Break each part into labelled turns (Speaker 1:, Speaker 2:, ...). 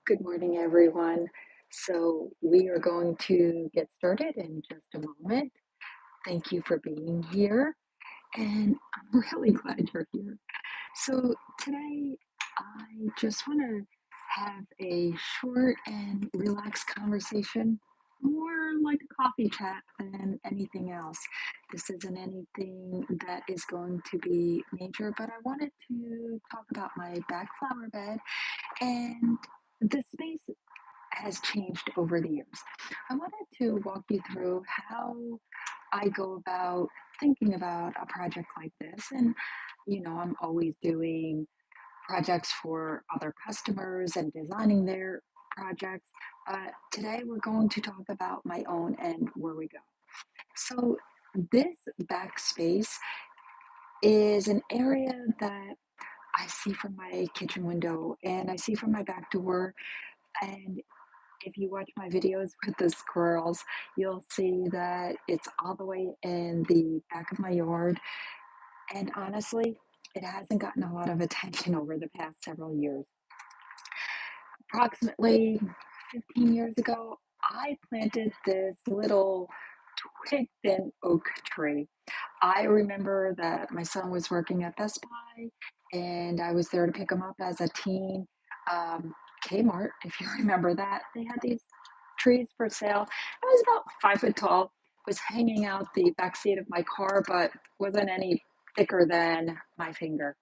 Speaker 1: Good morning, everyone. So, we are going to get started in just a moment. Thank you for being here, and I'm really glad you're here. So, today I just want to have a short and relaxed conversation, more like a coffee chat than anything else. This isn't anything that is going to be major, but I wanted to talk about my back flower bed and the space has changed over the years. I wanted to walk you through how I go about thinking about a project like this. And, I'm always doing projects for other customers and designing their projects. But today we're going to talk about my own and where we go. So, this backspace is an area that I see from my kitchen window and I see from my back door. And if you watch my videos with the squirrels, you'll see that it's all the way in the back of my yard. And honestly, it hasn't gotten a lot of attention over the past several years. Approximately 15 years ago, I planted this little twig thin oak tree. I remember that my son was working at Best Buy and I was there to pick him up as a teen. Um, Kmart, if you remember that, they had these trees for sale. I was about 5 foot tall, was hanging out the back seat of my car, but wasn't any thicker than my finger.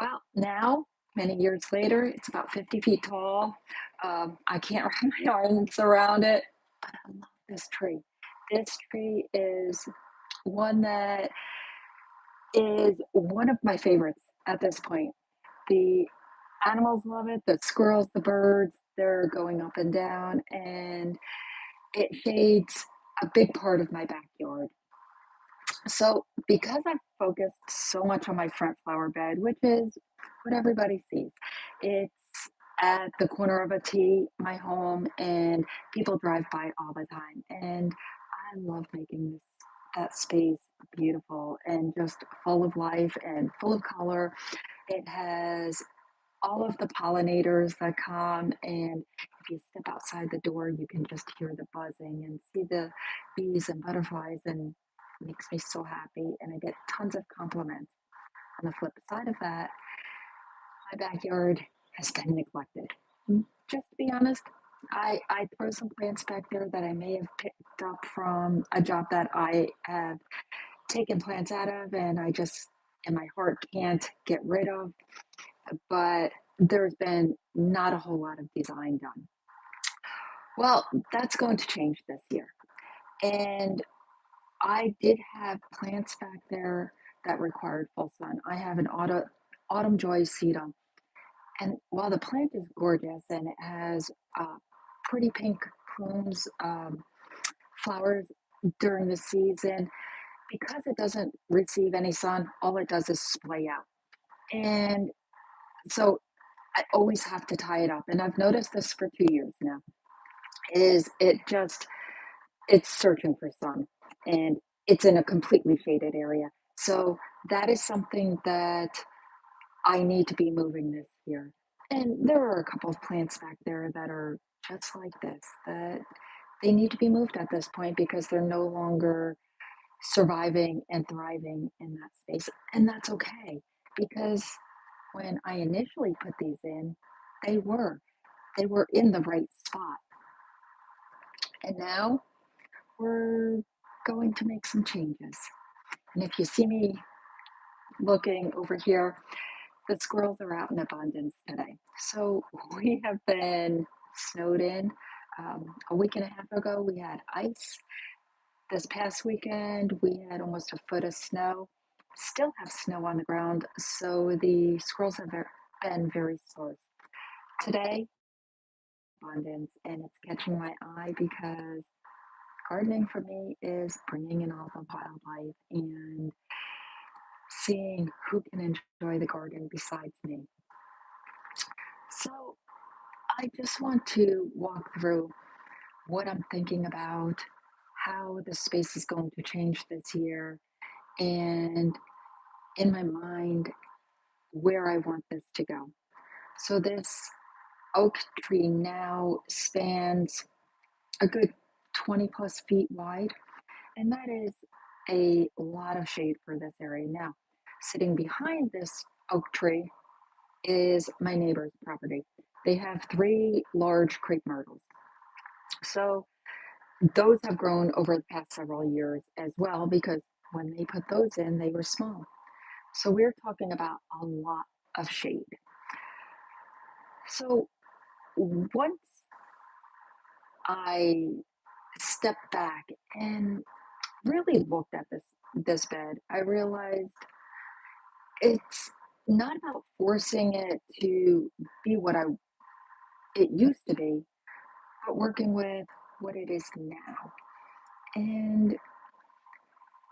Speaker 1: Well, now, many years later, it's about 50 feet tall. I can't wrap my arms around it, but I love this tree. This tree is one that is one of my favorites at this point. The animals love it, the squirrels, the birds, they're going up and down, and it shades a big part of my backyard. So, because I've focused so much on my front flower bed, which is what everybody sees, it's at the corner of a T, my home, and people drive by all the time. And I love making that space beautiful and just full of life and full of color. It has all of the pollinators that come, and if you step outside the door, you can just hear the buzzing and see the bees and butterflies, and it makes me so happy. And I get tons of compliments. On the flip side of that, my backyard has been neglected. Just to be honest, I throw some plants back there that I may have picked up from a job that I have taken plants out of, and I just in my heart can't get rid of. But there's been not a whole lot of design done. Well, that's going to change this year. And I did have plants back there that required full sun. I have an autumn joy sedum. And while the plant is gorgeous and it has pretty pink plumes, flowers during the season, because it doesn't receive any sun, all it does is splay out. And so I always have to tie it up. And I've noticed this for 2 years now. Is it just it's searching for sun and it's in a completely shaded area. So that is something that I need to be moving this year. And there are a couple of plants back there that are just like this, that they need to be moved at this point because they're no longer surviving and thriving in that space. And that's okay because when I initially put these in, they were. They were in the right spot. And now we're going to make some changes. And if you see me looking over here, the squirrels are out in abundance today. So we have been snowed in. A week and a half ago, we had ice. This past weekend, we had almost a foot of snow. Still have snow on the ground, so the squirrels have been very sparse. Today, abundance, and it's catching my eye because gardening for me is bringing in all the wildlife and seeing who can enjoy the garden besides me. So I just want to walk through what I'm thinking about, how the space is going to change this year, and in my mind, where I want this to go. So this oak tree now spans a good 20 plus feet wide, and that is a lot of shade for this area. Now, sitting behind this oak tree is my neighbor's property. They have three large crepe myrtles. So those have grown over the past several years as well because when they put those in, they were small. So we're talking about a lot of shade. So once I stepped back and really looked at this bed, I realized it's not about forcing it to be what I it used to be, but working with what it is now and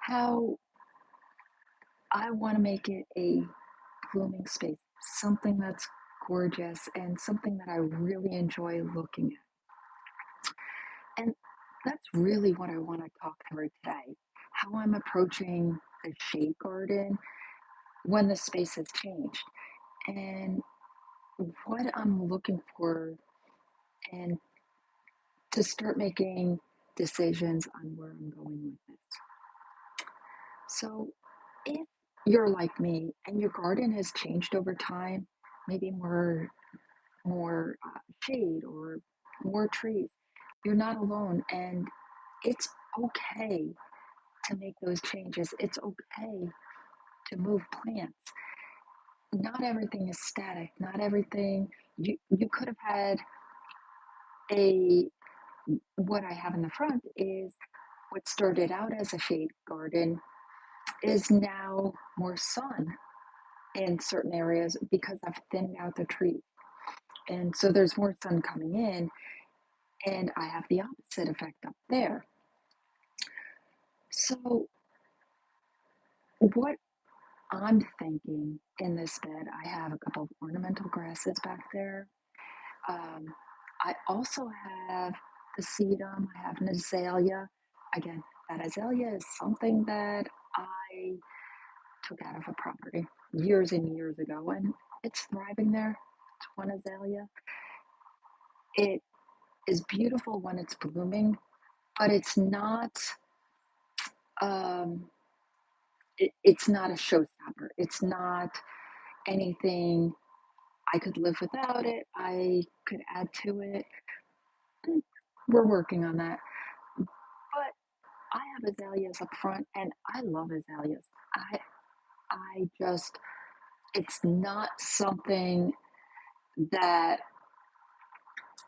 Speaker 1: how I want to make it a blooming space, something that's gorgeous and something that I really enjoy looking at. And that's really what I want to talk through today, how I'm approaching the shade garden when the space has changed and what I'm looking for and to start making decisions on where I'm going with this. So, if you're like me and your garden has changed over time, maybe more shade or more trees, you're not alone, and it's okay to make those changes. It's okay to move plants. Not everything is static. Not everything. You could have had a what I have in the front is what started out as a shade garden is now more sun in certain areas because I've thinned out the tree. And so there's more sun coming in, and I have the opposite effect up there. So, what I'm thinking in this bed, I have a couple of ornamental grasses back there. Um, I also have the sedum, I have an azalea. Again, that azalea is something that I took out of a property years and years ago, and it's thriving there. It's one azalea. It is beautiful when it's blooming, but um, it's not a showstopper. It's not anything I could live without it. I could add to it. Mm, we're working on that. But I have azaleas up front, and I love azaleas. I just it's not something that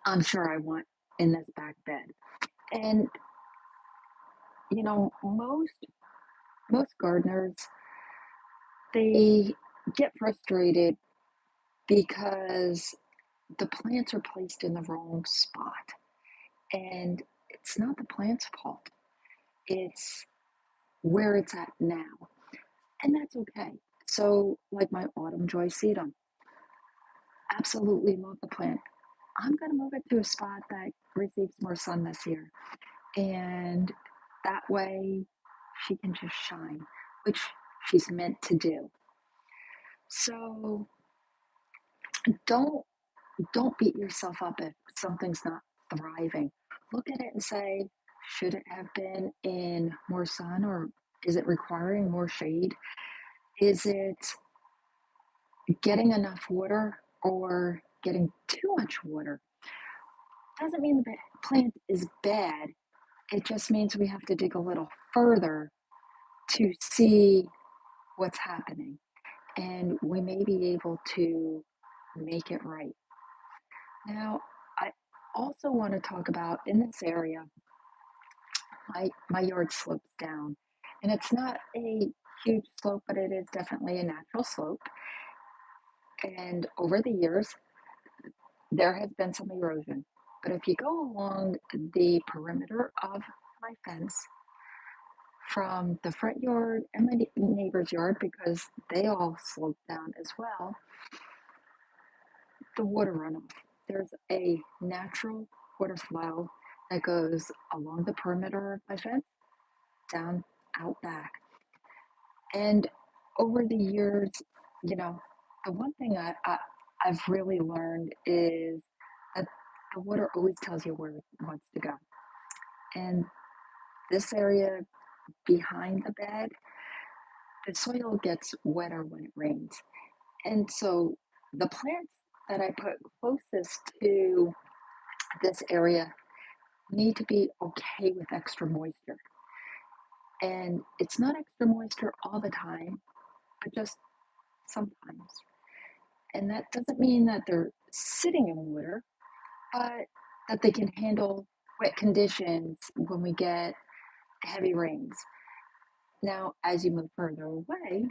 Speaker 1: I'm sure I want in this back bed. And most gardeners they get frustrated because the plants are placed in the wrong spot. And it's not the plant's fault. It's where it's at now. And that's okay. So, like my autumn joy sedum, absolutely love the plant. I'm going to move it to a spot that receives more sun this year. And that way she can just shine, which she's meant to do. So don't don't beat yourself up if something's not thriving. Look at it and say, should it have been in more sun or is it requiring more shade? Is it getting enough water or getting too much water? Doesn't mean the plant is bad. It just means we have to dig a little further to see what's happening. And we may be able to make it right. Now, I also want to talk about in this area, my yard slopes down. And it's not a huge slope, but it is definitely a natural slope. And over the years, there has been some erosion. But if you go along the perimeter of my fence from the front yard and my neighbor's yard, because they all slope down as well, the water runoff. There's a natural water flow that goes along the perimeter of my fence down out back. And over the years, you know, the one thing I've really learned is the water always tells you where it wants to go. And this area behind the bed, the soil gets wetter when it rains. And so the plants that I put closest to this area need to be okay with extra moisture. And it's not extra moisture all the time, but just sometimes. And that doesn't mean that they're sitting in water, but that they can handle wet conditions when we get heavy rains. Now, as you move further away,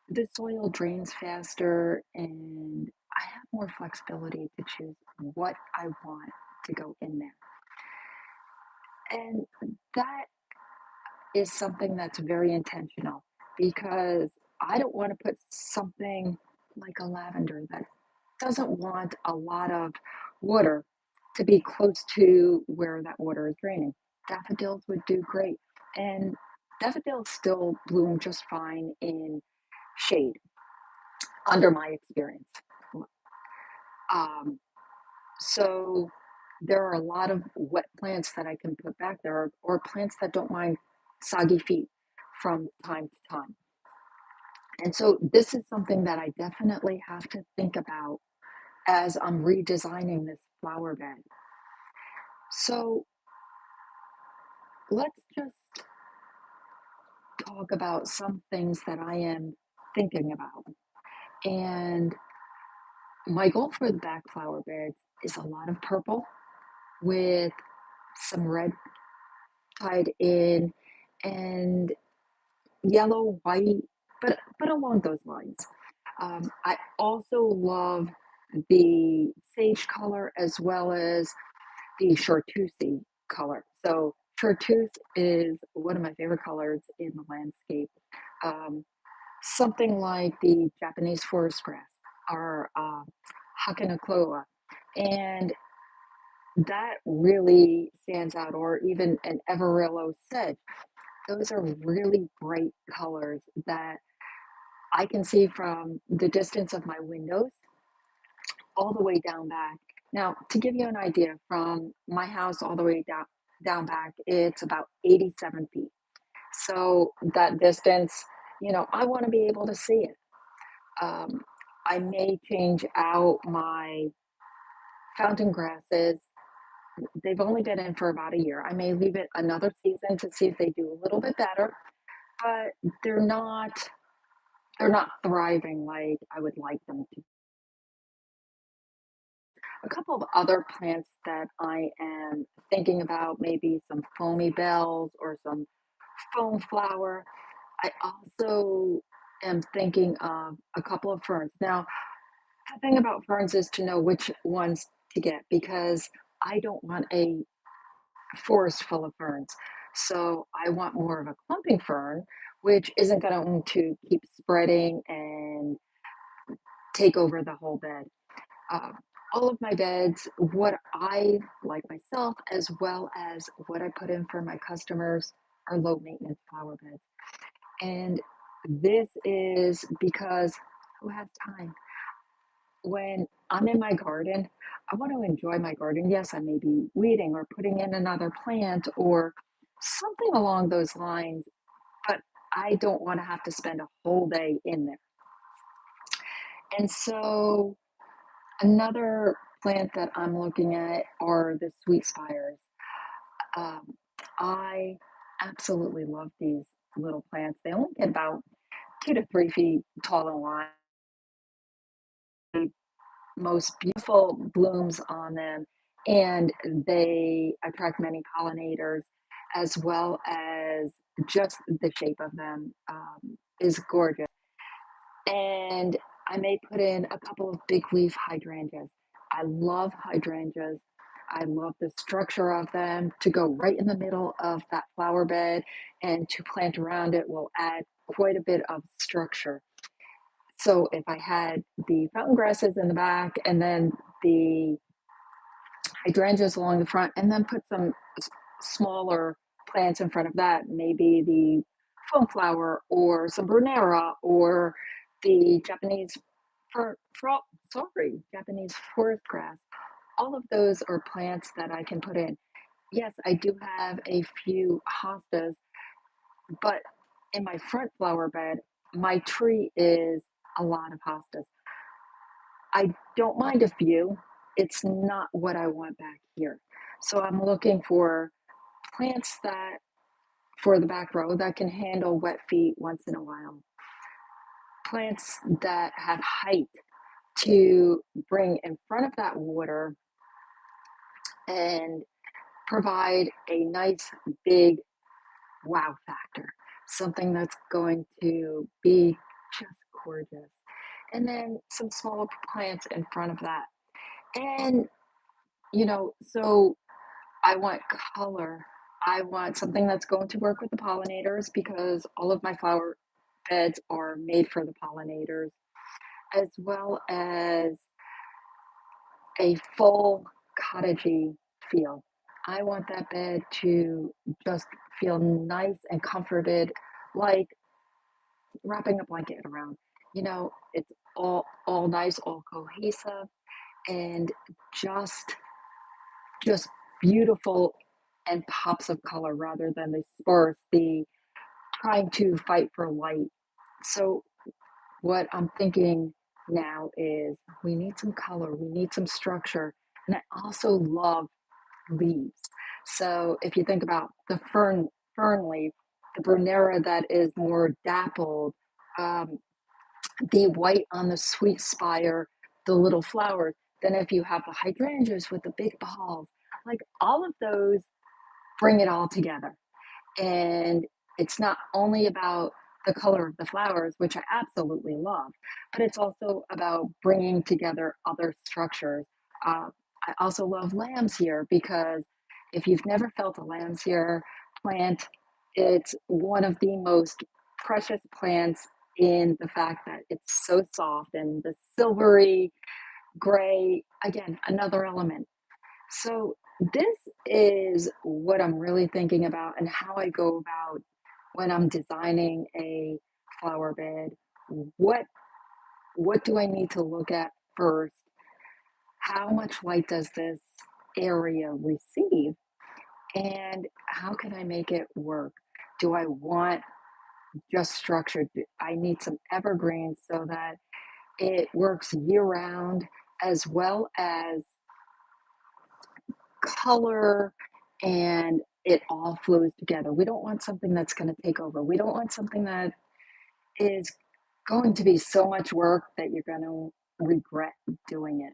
Speaker 1: the soil drains faster and I have more flexibility to choose what I want to go in there. And that is something that's very intentional because I don't want to put something like a lavender that doesn't want a lot of water to be close to where that water is draining. Daffodils would do great. And daffodils still bloom just fine in shade, under my experience. Um, so there are a lot of wet plants that I can put back there, or plants that don't mind soggy feet from time to time. And so this is something that I definitely have to think about as I'm redesigning this flower bed. So let's just talk about some things that I am thinking about. And my goal for the back flower beds is a lot of purple with some red tied in and yellow, white, but along those lines. I also love the sage color as well as the chartreuse color. So chartreuse is one of my favorite colors in the landscape. Um, Something like the Japanese forest grass or Hakinakloa. And that really stands out, or even an Everillo sedge. Those are really bright colors that I can see from the distance of my windows all the way down back. Now, to give you an idea, from my house all the way down back, it's about 87 feet. So that distance, I want to be able to see it. Um, I may change out my fountain grasses. They've only been in for about a year. I may leave it another season to see if they do a little bit better, but they're not they're not thriving like I would like them to. A couple of other plants that I am thinking about, maybe some foamy bells or some foam flower. I also am thinking of a couple of ferns. Now, the thing about ferns is to know which ones to get because I don't want a forest full of ferns. So I want more of a clumping fern, which isn't going to keep spreading and take over the whole bed. Um, all of my beds, what I like myself, as well as what I put in for my customers, are low maintenance flower beds. And this is because who has time? When I'm in my garden, I want to enjoy my garden. Yes, I may be weeding or putting in another plant or something along those lines, but I don't want to have to spend a whole day in there. And so another plant that I'm looking at are the sweet spires. Um, I absolutely love these little plants. They only get about 2 to 3 feet tall and wide. Most beautiful blooms on them, and they attract many pollinators, as well as just the shape of them is gorgeous. And I may put in a couple of big leaf hydrangeas. I love hydrangeas. I love the structure of them. To go right in the middle of that flower bed and to plant around it will add quite a bit of structure. So if I had the fountain grasses in the back and then the hydrangeas along the front, and then put some smaller plants in front of that, maybe the foam flower or some brunera or the Japanese for sorry, Japanese forest grass. all of those are plants that I can put in. Yes, I do have a few hostas, but in my front flower bed, my tree is a lot of hostas. I don't mind a few. It's not what I want back here. So I'm looking for plants that for the back row that can handle wet feet once in a while. Plants that have height to bring in front of that water and provide a nice big wow factor. Something that's going to be just gorgeous. And then some smaller plants in front of that. And, so I want color. I want something that's going to work with the pollinators because all of my flower beds are made for the pollinators, as well as a full cottagey feel. I want that bed to just feel nice and comforted, like wrapping a blanket around. It's all nice, all cohesive, and just just beautiful and pops of color rather than the sparse, the trying to fight for light. So what I'm thinking now is we need some color, we need some structure, and I also love leaves. So if you think about the fern leaf, the brunera that is more dappled, um, the white on the sweet spire, the little flowers. Then if you have the hydrangeas with the big balls, like all of those bring it all together. And it's not only about the color of the flowers, which I absolutely love, but it's also about bringing together other structures. Uh, I also love lambs here because if you've never felt a lambs here plant, it's one of the most precious plants in the fact that it's so soft and the silvery gray, again, another element. So this is what I'm really thinking about and how I go about when I'm designing a flower bed. What what do I need to look at first? How much light does this area receive? And how can I make it work? Do I want just structured? I need some evergreens so that it works year round as well as color and it all flows together. We don't want something that's going to take over. We don't want something that is going to be so much work that you're going to regret doing it.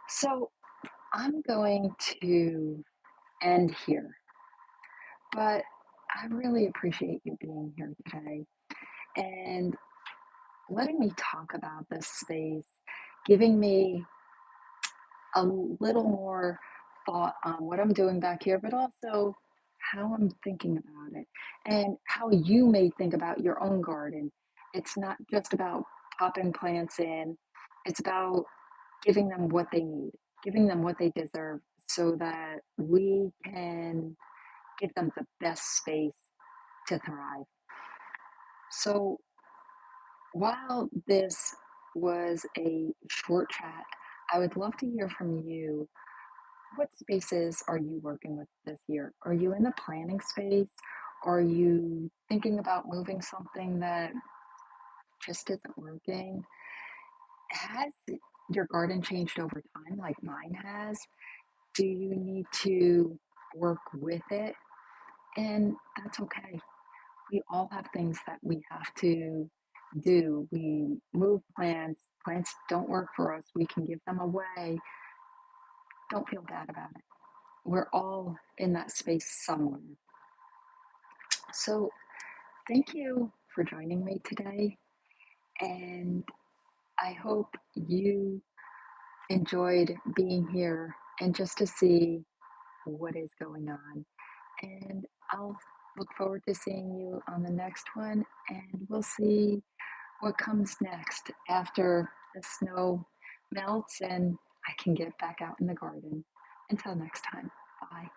Speaker 1: So I'm going to end here, but I really appreciate you being here today and letting me talk about this space, giving me a little more thought on what I'm doing back here, but also how I'm thinking about it and how you may think about your own garden. It's not just about popping plants in, it's about giving them what they need, giving them what they deserve so that we can give them the best space to thrive. So while this was a short chat, I would love to hear from you. What spaces are you working with this year? Are you in the planning space? Are you thinking about moving something that just isn't working? Has your garden changed over time like mine has? Do you need to work with it? And that's okay. We all have things that we have to do. We move plants, plants don't work for us. We can give them away. Don't feel bad about it. We're all in that space somewhere. So, thank you for joining me today. And I hope you enjoyed being here and just to see what is going on. And I'll look forward to seeing you on the next one. And we'll see what comes next after the snow melts and I can get back out in the garden. Until next time, bye.